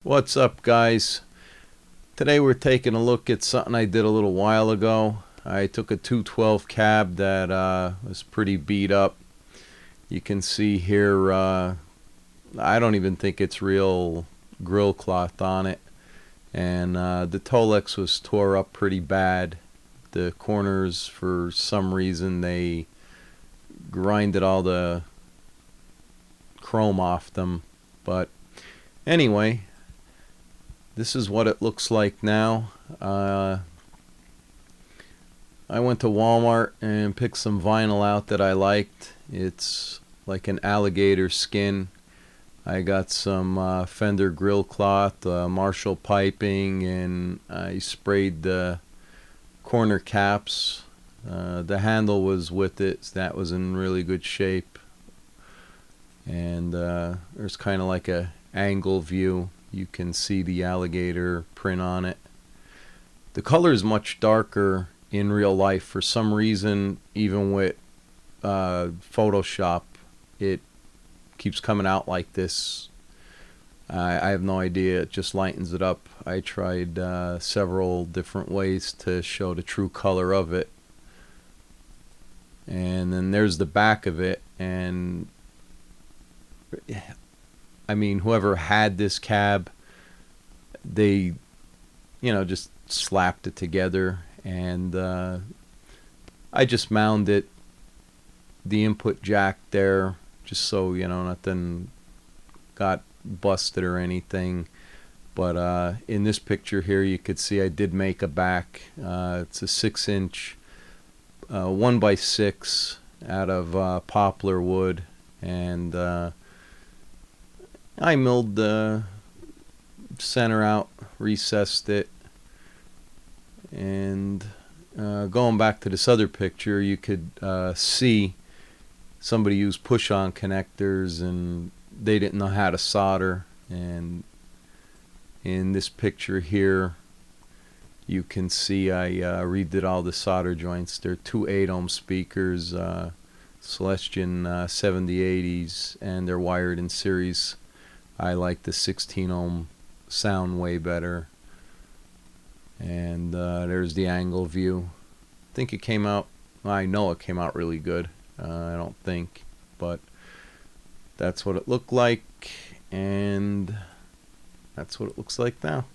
What's up, guys? Today we're taking a look at something I did a little while ago. I took a 212 cab that was pretty beat up. You can see here, I don't even think it's real grill cloth on it. And the Tolex was tore up pretty bad. The corners, for some reason, they grinded all the chrome off them. But anyway, this is what it looks like now. I went to Walmart and picked some vinyl out that I liked. It's like an alligator skin. I got some Fender grill cloth, Marshall piping, and I sprayed the corner caps. The handle was with it, so that was in really good shape. And there's kind of like a angle view. You can see the alligator print on it. The color is much darker in real life. For some reason, even with Photoshop, it keeps coming out like this. I have no idea. It just lightens it up. I tried several different ways to show the true color of it. And then there's the back of it. And I mean, whoever had this cab, they, just slapped it together. And I just mounted the input jack there, just so, nothing got busted or anything. But in this picture here, you could see I did make a back. It's a 6-inch 1x6 out of poplar wood. And I milled the center out, recessed it, and going back to this other picture, you could see somebody used push-on connectors and they didn't know how to solder. And in this picture here, you can see I redid all the solder joints. They're two 8-ohm speakers, Celestion 7080s, and they're wired in series. I like the 16-ohm sound way better. And there's the angle view. I think it came out, I know it came out really good. I don't think, but that's what it looked like, and that's what it looks like now.